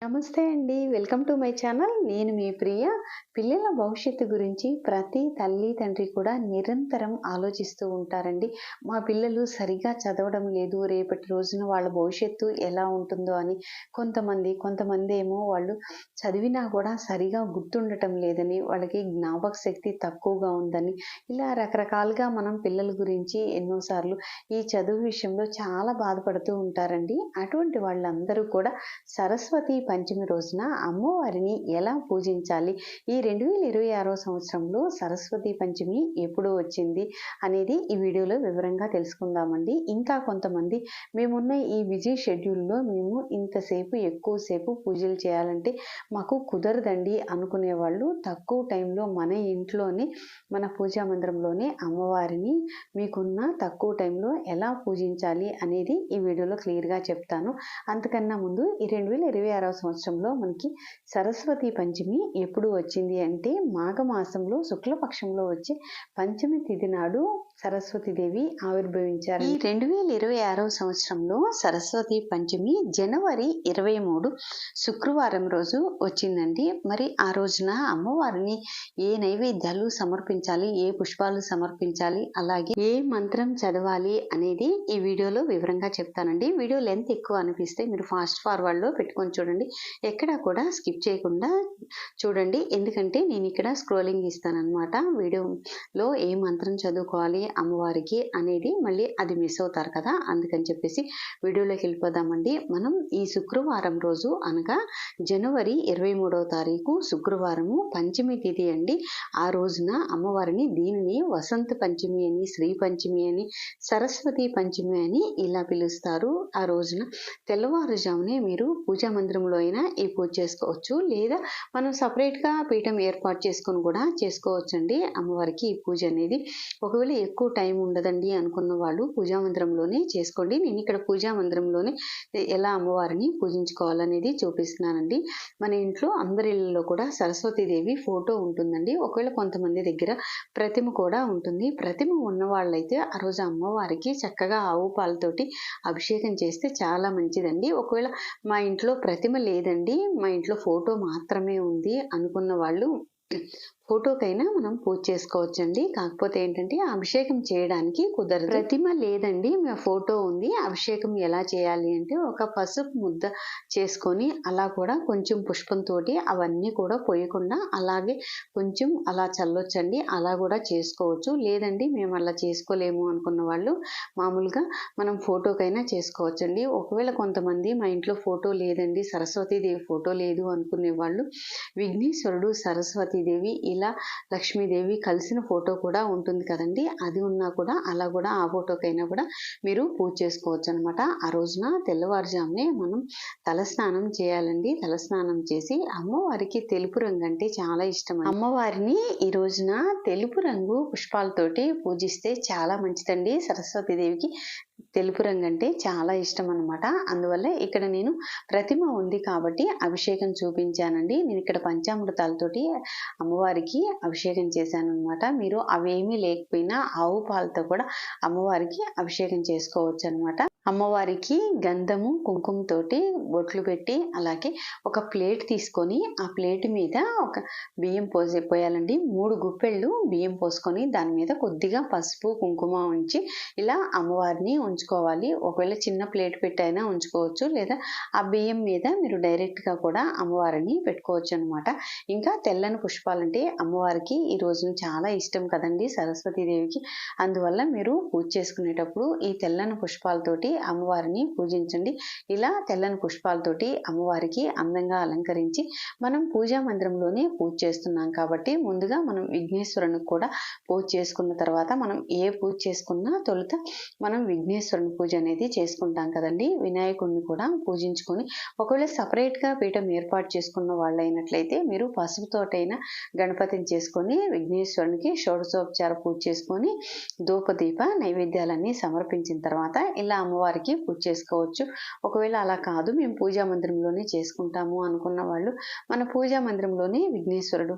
నమస్తే అండి. Welcome to my channel. నేను మీ ప్రియ. పిల్లల భవిష్యత్తు గురించి ప్రతి తల్లి, తండ్రి కూడా నిరంతరం ఆలోచిస్తూ ఉంటారండి. మా పిల్లలు సరిగ్గా చదవడం లేదు, రేపటి రోజున వాళ్ళ భవిష్యత్తు ఎలా ఉంటుందో అని. కొంతమందేమో వాళ్ళు చదివినా కూడా సరిగా గుర్తుండటం లేదని, వాళ్ళకి జ్ఞాపక శక్తి తక్కువగా ఉందని, ఇలా రకరకాలుగా మనం పిల్లల గురించి ఎన్నోసార్లు ఈ చదువు విషయంలో చాలా బాధపడుతూ ఉంటారండి. అటువంటి వాళ్ళందరూ కూడా సరస్వతి పంచమి రోజున అమ్మవారిని ఎలా పూజించాలి, ఈ 2026 సంవత్సరంలో సరస్వతి పంచమి ఎప్పుడు వచ్చింది అనేది ఈ వీడియోలో వివరంగా తెలుసుకుందామండి. ఇంకా కొంతమంది మేమున్న ఈ బిజీ షెడ్యూల్లో మేము ఎక్కువసేపు పూజలు చేయాలంటే మాకు కుదరదండి అనుకునే వాళ్ళు తక్కువ టైంలో మన ఇంట్లోనే మన పూజా మందిరంలోనే అమ్మవారిని మీకున్న తక్కువ టైంలో ఎలా పూజించాలి అనేది ఈ వీడియోలో క్లియర్గా చెప్తాను. అంతకన్నా ముందు ఈ 2026 సంవత్సరంలో మనకి సరస్వతి పంచమి ఎప్పుడు వచ్చింది అంటే మాఘమాసంలో శుక్లపక్షంలో వచ్చే పంచమి తిథి నాడు సరస్వతీదేవి ఆవిర్భవించారు. ఈ 2026 సంవత్సరంలో సరస్వతి పంచమి జనవరి 23 శుక్రవారం రోజు వచ్చిందండి. మరి ఆ రోజున అమ్మవారిని ఏ నైవేద్యాలు సమర్పించాలి, ఏ పుష్పాలు సమర్పించాలి, అలాగే ఏ మంత్రం చదవాలి అనేది ఈ వీడియోలో వివరంగా చెప్తానండి. వీడియో లెంత్ ఎక్కువ అనిపిస్తే మీరు ఫాస్ట్ ఫార్వర్డ్లో పెట్టుకొని చూడండి, ఎక్కడ కూడా స్కిప్ చేయకుండా చూడండి. ఎందుకంటే నేను ఇక్కడ స్క్రోలింగ్ ఇస్తానన్నమాట. వీడియోలో ఏ మంత్రం చదువుకోవాలి అమ్మవారికి అనేది మళ్ళీ అది మిస్ అవుతారు కదా, అందుకని చెప్పేసి వీడియోలోకి వెళ్ళిపోదామండి. మనం ఈ శుక్రవారం రోజు అనగా జనవరి 23వ తారీఖు శుక్రవారము పంచమి తిథి అండి. ఆ రోజున అమ్మవారిని దీనిని వసంత పంచమి అని, శ్రీ పంచమి అని, సరస్వతి పంచమి అని ఇలా పిలుస్తారు. ఆ రోజున తెల్లవారుజామునే మీరు పూజా మందిరంలో అయినా ఈ పూజ చేసుకోవచ్చు, లేదా మనం సపరేట్గా పీఠం ఏర్పాటు చేసుకొని కూడా చేసుకోవచ్చండి అమ్మవారికి ఈ పూజ అనేది. ఒకవేళ ఎక్కువ టైం ఉండదండి అనుకున్న వాళ్ళు పూజా మందిరంలోనే చేసుకోండి. నేను ఇక్కడ పూజా మందిరంలోనే ఎలా అమ్మవారిని పూజించుకోవాలనేది చూపిస్తున్నానండి. మన ఇంట్లో అందరి ఇళ్ళలో కూడా సరస్వతీదేవి ఫోటో ఉంటుందండి. ఒకవేళ కొంతమంది దగ్గర ప్రతిమ కూడా ఉంటుంది. ప్రతిమ ఉన్న వాళ్ళైతే ఆ రోజు అమ్మవారికి చక్కగా ఆవు పాలతోటి అభిషేకం చేస్తే చాలా మంచిదండి. ఒకవేళ మా ఇంట్లో ప్రతిమ లేదండి, మా ఇంట్లో ఫోటో మాత్రమే ఉంది అనుకున్న వాళ్ళు ఫోటోకైనా మనం పూజ చేసుకోవచ్చండి. కాకపోతే ఏంటంటే అభిషేకం చేయడానికి కుదరదు. ప్రతిమ లేదండి, మా ఫోటో ఉంది, అభిషేకం ఎలా చేయాలి అంటే ఒక పసుపు ముద్ద చేసుకొని అలా కూడా కొంచెం పుష్పంతో అవన్నీ కూడా పోయకుండా అలాగే కొంచెం అలా చల్లొచ్చండి. అలా కూడా చేసుకోవచ్చు. లేదండి మేము అలా చేసుకోలేము అనుకున్న వాళ్ళు మామూలుగా మనం ఫోటోకైనా చేసుకోవచ్చండి. ఒకవేళ కొంతమంది మా ఇంట్లో ఫోటో లేదండి, సరస్వతీదేవి ఫోటో లేదు అనుకునే వాళ్ళు విఘ్నేశ్వరుడు, సరస్వతీదేవి, ఇలా లక్ష్మీదేవి కలిసిన ఫోటో కూడా ఉంటుంది కదండి, అది ఉన్నా కూడా అలా కూడా ఆ ఫోటోకైనా కూడా మీరు పూజ చేసుకోవచ్చు అనమాట. ఆ రోజున తెల్లవారుజామునే మనం తలస్నానం చేయాలండి. తలస్నానం చేసి అమ్మవారికి తెలుపు రంగు అంటే చాలా ఇష్టం. అమ్మవారిని ఈ రోజున తెలుపు రంగు పుష్పాలతోటి పూజిస్తే చాలా మంచిదండి. సరస్వతీదేవికి తెలుపు రంగు అంటే చాలా ఇష్టం అనమాట. అందువల్ల ఇక్కడ నేను ప్రతిమ ఉంది కాబట్టి అభిషేకం చూపించానండి. నేను ఇక్కడ పంచామృతాలతోటి అమ్మవారికి అభిషేకం చేశాను అనమాట. మీరు అవేమీ లేకపోయినా ఆవు పాలతో కూడా అమ్మవారికి అభిషేకం చేసుకోవచ్చు అనమాట. అమ్మవారికి గంధము కుంకుమతోటి బొట్లు పెట్టి అలాగే ఒక ప్లేట్ తీసుకొని ఆ ప్లేట్ మీద ఒక బియ్యం పోయాలండి. 3 గుప్పెళ్ళు బియ్యం పోసుకొని దాని మీద కొద్దిగా పసుపు కుంకుమ ఉంచి ఇలా అమ్మవారిని ఉంచుకోవాలి. ఒకవేళ చిన్న ప్లేట్ పెట్టి అయినా ఉంచుకోవచ్చు, లేదా ఆ బియ్యం మీద మీరు డైరెక్ట్గా కూడా అమ్మవారిని పెట్టుకోవచ్చు అనమాట. ఇంకా తెల్లని పుష్పాలంటే అమ్మవారికి ఈ రోజున చాలా ఇష్టం కదండి సరస్వతీదేవికి. అందువల్ల మీరు పూజ చేసుకునేటప్పుడు ఈ తెల్లని పుష్పాలతోటి అమ్మవారిని పూజించండి. ఇలా తెల్లని పుష్పాలతోటి అమ్మవారికి అందంగా అలంకరించి మనం పూజా మందిరంలోనే పూజ చేస్తున్నాం కాబట్టి ముందుగా మనం విఘ్నేశ్వరునికి కూడా పూజ చేసుకున్న తర్వాత మనం ఏ పూజ చేసుకున్నా తొలుత మనం విఘ్నేశ్వరుని పూజ అనేది చేసుకుంటాం కదండి. వినాయకుడిని కూడా పూజించుకొని ఒకవేళ సపరేట్గా పీఠం ఏర్పాటు చేసుకున్న వాళ్ళు అయినట్లయితే మీరు పసుపుతోటైనా గణపతిని చేసుకొని విఘ్నేశ్వరునికి షోడశోపచార పూజ చేసుకొని ధూపదీప నైవేద్యాలన్నీ సమర్పించిన తర్వాత ఇలా అమ్మవారికి పూజ చేసుకోవచ్చు. ఒకవేళ అలా కాదు మేము పూజా మందిరంలోనే చేసుకుంటాము అనుకున్న వాళ్ళు మన పూజా మందిరంలోనే విఘ్నేశ్వరుడు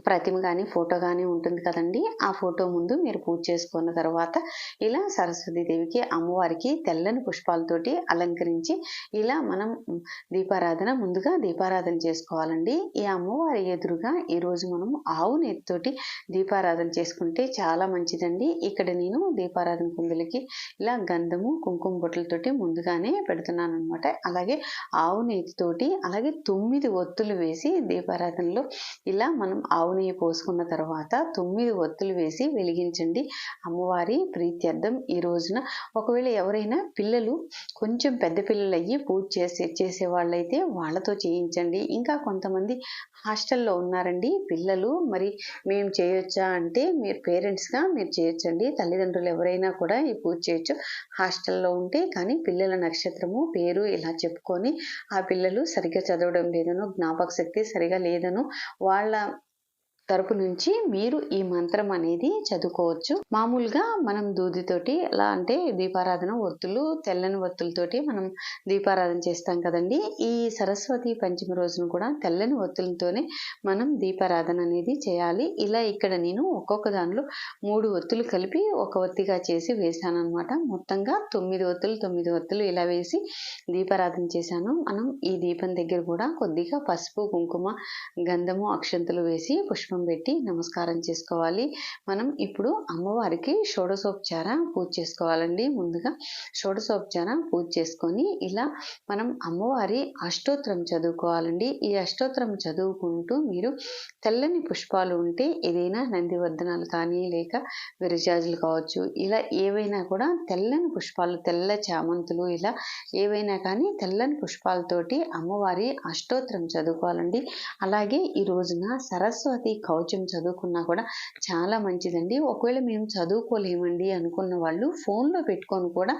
ప్రతిమ కానీ ఫోటో కానీ ఉంటుంది కదండి. ఆ ఫోటో ముందు మీరు పూజ చేసుకున్న తర్వాత ఇలా సరస్వతీదేవికి అమ్మవారికి తెల్లని పుష్పాలతోటి అలంకరించి ఇలా మనం ముందుగా దీపారాధన చేసుకోవాలండి. ఈ అమ్మవారి ఎదురుగా ఈరోజు మనం ఆవు నెయ్యితోటి దీపారాధన చేసుకుంటే చాలా మంచిదండి. ఇక్కడ నేను దీపారాధన కుందులకి ఇలా గంధము కుంకుమ బొట్లతోటి ముందుగానే పెడుతున్నాను అనమాట. అలాగే ఆవు నెయ్యితోటి అలాగే 9 ఒత్తులు వేసి దీపారాధనలో ఇలా మనం ఆవు నెయ్యి పోసుకున్న తర్వాత 9 ఒత్తులు వేసి వెలిగించండి. అమ్మవారి ప్రీత్యర్థం ఈ రోజున ఒకవేళ ఎవరైనా పిల్లలు కొంచెం పెద్ద పిల్లలు అయ్యి పూజ చేసే వాళ్ళైతే వాళ్ళతో చేయించండి. ఇంకా కొంతమంది హాస్టల్లో ఉన్నారండి పిల్లలు, మరి మేము చేయొచ్చా అంటే మీరు పేరెంట్స్గా మీరు చేయొచ్చండి. తల్లిదండ్రులు ఎవరైనా కూడా ఈ పూజ చేయొచ్చు హాస్టల్లో ఉంటే. కానీ పిల్లల నక్షత్రము పేరు ఇలా చెప్పుకొని ఆ పిల్లలు సరిగ్గా చదవడం లేదనో జ్ఞాపక శక్తి సరిగా లేదనో వాళ్ళ తరపు నుంచి మీరు ఈ మంత్రం అనేది చదువుకోవచ్చు. మామూలుగా మనం దూదితోటి ఎలా అంటే దీపారాధన ఒత్తులు తెల్లని ఒత్తులతోటి మనం దీపారాధన చేస్తాం కదండి. ఈ సరస్వతి పంచమి రోజున కూడా తెల్లని ఒత్తులతోనే మనం దీపారాధన అనేది చేయాలి. ఇలా ఇక్కడ నేను ఒక్కొక్క దానిలో 3 ఒత్తులు కలిపి ఒక ఒత్తిగా చేసి వేసాను అనమాట. మొత్తంగా 9 ఒత్తులు ఇలా వేసి దీపారాధన చేశాను. మనం ఈ దీపం దగ్గర కూడా కొద్దిగా పసుపు కుంకుమ గంధము అక్షంతలు వేసి పుష్పం పెట్టి నమస్కారం చేసుకోవాలి. మనం ఇప్పుడు అమ్మవారికి షోడశోపచార పూజ చేసుకోవాలండి. ముందుగా షోడశోపచార పూజ చేసుకొని ఇలా మనం అమ్మవారి అష్టోత్తరం చదువుకోవాలండి. ఈ అష్టోత్తరం చదువుకుంటూ మీరు తెల్లని పుష్పాలు ఉంటే ఏదైనా నందివర్ధనాలు కానీ లేక విరజాజులు కావచ్చు, ఇలా ఏవైనా కూడా తెల్లని పుష్పాలు తెల్ల చామంతులు ఇలా ఏవైనా కానీ తెల్లని పుష్పాలతోటి అమ్మవారి అష్టోత్తరం చదువుకోవాలండి. అలాగే ఈ రోజున సరస్వతి కవచం చదువుకున్నా కూడా చాలా మంచిదండి. ఒకవేళ మేము చదువుకోలేమండి అనుకున్న వాళ్ళు ఫోన్లో పెట్టుకొని కూడా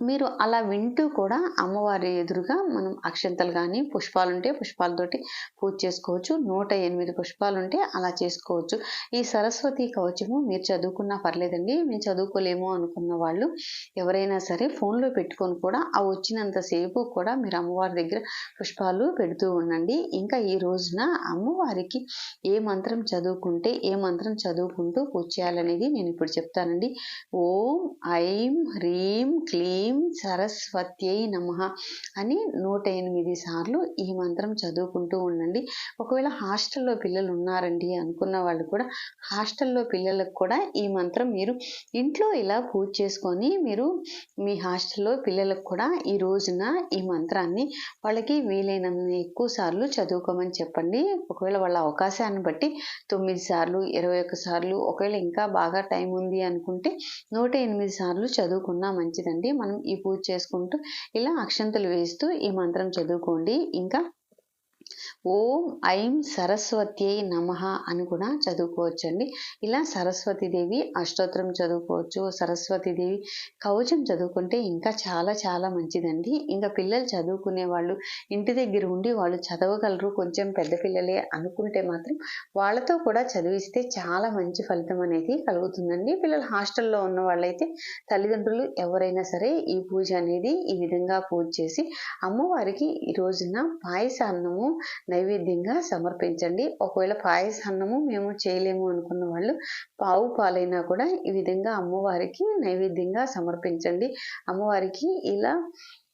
మీరు అలా వింటూ కూడా అమ్మవారి ఎదురుగా మనం అక్షంతలు కానీ పుష్పాలుంటే పుష్పాలతోటి పూజ చేసుకోవచ్చు. 108 పుష్పాలుంటే అలా చేసుకోవచ్చు. ఈ సరస్వతి కవచము మీరు చదువుకున్నా పర్లేదండి. మేము చదువుకోలేము అనుకున్న వాళ్ళు ఎవరైనా సరే ఫోన్లో పెట్టుకొని కూడా ఆ వచ్చినంతసేపు కూడా మీరు అమ్మవారి దగ్గర పుష్పాలు పెడుతూ ఉండండి. ఇంకా ఈ రోజున అమ్మవారికి ఏ మంత్రం చదువుకుంటే ఏ మంత్రం చదువుకుంటూ పూజ చేయాలనేది నేను ఇప్పుడు చెప్తానండి. ఓం ఐం హ్రీం క్లీం సరస్వత్యై నమః అని 108 సార్లు ఈ మంత్రం చదువుకుంటూ ఉండండి. ఒకవేళ హాస్టల్లో పిల్లలు ఉన్నారండి అనుకున్న వాళ్ళు కూడా హాస్టల్లో పిల్లలకు కూడా ఈ మంత్రం మీరు ఇంట్లో ఇలా పూజ చేసుకొని మీరు మీ హాస్టల్లో పిల్లలకు కూడా ఈ రోజున ఈ మంత్రాన్ని వాళ్ళకి వీలైనంత ఎక్కువ సార్లు చదువుకోమని చెప్పండి. ఒకవేళ వాళ్ళ అవకాశాన్ని బట్టి 9 సార్లు 21 సార్లు ఒకవేళ ఇంకా బాగా టైం ఉంది అనుకుంటే 108 సార్లు చదువుకున్నా మంచిదండి. మనం ఈ పూజ చేసుకుంటూ ఇలా అక్షంతలు వేస్తూ ఈ మంత్రం చదువుకోండి. ఇంకా ఓం ఐం సరస్వత్యై నమః అని కూడా చదువుకోవచ్చండి. ఇలా సరస్వతీదేవి అష్టోత్తరం చదువుకోవచ్చు. సరస్వతీదేవి కవచం చదువుకుంటే ఇంకా చాలా చాలా మంచిదండి. ఇంకా పిల్లలు చదువుకునే వాళ్ళు ఇంటి దగ్గర ఉండి వాళ్ళు చదవగలరు కొంచెం పెద్ద పిల్లలే అనుకుంటే మాత్రం వాళ్ళతో కూడా చదివిస్తే చాలా మంచి ఫలితం అనేది కలుగుతుందండి. పిల్లలు హాస్టల్లో ఉన్న వాళ్ళైతే తల్లిదండ్రులు ఎవరైనా సరే ఈ పూజ అనేది ఈ విధంగా పూజ చేసి అమ్మవారికి ఈ రోజున పాయసాన్నము నైవేద్యంగా సమర్పించండి. ఒకవేళ పాయసాన్నము మేము చేయలేము అనుకున్న వాళ్ళు పాలైనా కూడా ఈ విధంగా అమ్మవారికి నైవేద్యంగా సమర్పించండి. అమ్మవారికి ఇలా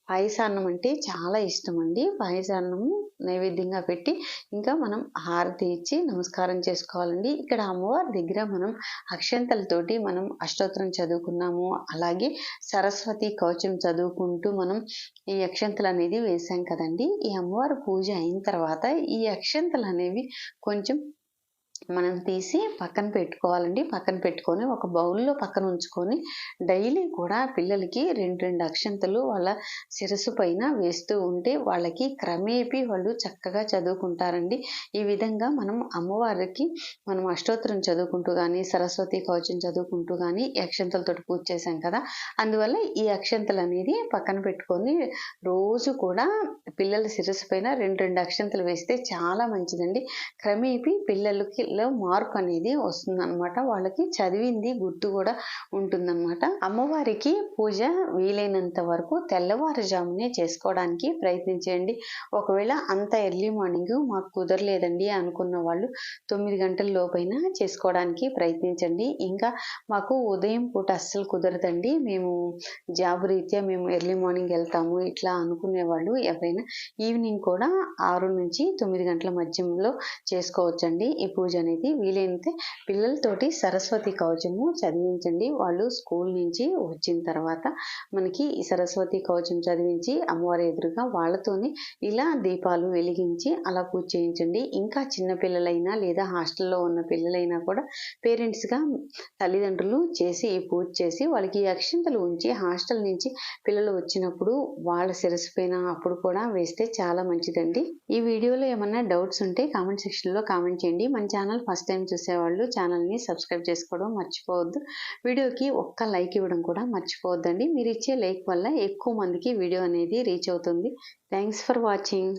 పాయసాన్నం అంటే చాలా ఇష్టం అండి. పాయసాన్నము నైవేద్యంగా పెట్టి ఇంకా మనం హారతి ఇచ్చి నమస్కారం చేసుకోవాలండి. ఇక్కడ అమ్మవారి దగ్గర మనం అక్షంతలతోటి మనం అష్టోత్తరం చదువుకున్నాము. అలాగే సరస్వతి కవచం చదువుకుంటూ మనం ఈ అక్షంతలు అనేది వేసాం కదండి. ఈ అమ్మవారి పూజ అయిన తర్వాత ఈ అక్షంతలు అనేవి కొంచెం మనం తీసి పక్కన పెట్టుకోవాలండి. పక్కన పెట్టుకొని ఒక బౌల్లో పక్కన ఉంచుకొని డైలీ కూడా పిల్లలకి 2 అక్షంతలు వాళ్ళ శిరస్సు పైన వేస్తూ ఉంటే వాళ్ళకి క్రమేపీ వాళ్ళు చక్కగా చదువుకుంటారండి. ఈ విధంగా మనం అమ్మవారికి మనం అష్టోత్తరం చదువుకుంటూ కానీ సరస్వతి కవచం చదువుకుంటూ కానీ ఈ అక్షంతలతో పూజ చేశాం కదా, అందువల్ల ఈ అక్షంతలు అనేది పక్కన పెట్టుకొని రోజు కూడా పిల్లల శిరస్సు పైన 2 అక్షంతలు వేస్తే చాలా మంచిదండి. క్రమేపీ పిల్లలకి పరీక్షల్లో మార్క్ అనేది వస్తుందన్నమాట. వాళ్ళకి చదివింది గుర్తు కూడా ఉంటుందన్నమాట. అమ్మవారికి పూజ వీలైనంత వరకు తెల్లవారుజామునే చేసుకోవడానికి ప్రయత్నించండి. ఒకవేళ అంత ఎర్లీ మార్నింగ్ మాకు కుదరలేదండి అనుకున్న వాళ్ళు 9 గంటల లోపైనా చేసుకోవడానికి ప్రయత్నించండి. ఇంకా మాకు ఉదయం పూట అస్సలు కుదరదండి, మేము జాబ్ రీత్యా మేము ఎర్లీ మార్నింగ్ వెళ్తాము ఇట్లా అనుకునే వాళ్ళు ఎవరైనా ఈవినింగ్ కూడా 6-9 గంటల మధ్యలో చేసుకోవచ్చండి ఈ పూజ అనేది. వీలైతే పిల్లలతోటి సరస్వతి కవచము చదివించండి. వాళ్ళు స్కూల్ నుంచి వచ్చిన తర్వాత మనకి ఈ సరస్వతి కవచం చదివించి అమ్మవారి ఎదురుగా వాళ్ళతోనే ఇలా దీపాలు వెలిగించి అలా పూజ చేయించండి. ఇంకా చిన్న పిల్లలైనా లేదా హాస్టల్లో ఉన్న పిల్లలైనా కూడా పేరెంట్స్గా తల్లిదండ్రులు చేసి ఈ పూజ చేసి వాళ్ళకి అక్షింతలు ఉంచి హాస్టల్ నుంచి పిల్లలు వచ్చినప్పుడు వాళ్ళ శిరస్సు పైన అప్పుడు కూడా వేస్తే చాలా మంచిదండి. ఈ వీడియోలో ఏమన్నా డౌట్స్ ఉంటే కామెంట్ సెక్షన్లో కామెంట్ చేయండి. మన ఛానల్ ఫస్ట్ టైం చూసేవాళ్ళు ఛానల్ని సబ్స్క్రైబ్ చేసుకోవడం మర్చిపోవద్దు. వీడియోకి ఒక్క లైక్ ఇవ్వడం కూడా మర్చిపోవద్దండి. మీరు ఇచ్చే లైక్ వల్ల ఎక్కువ మందికి వీడియో అనేది రీచ్ అవుతుంది. Thanks for watching.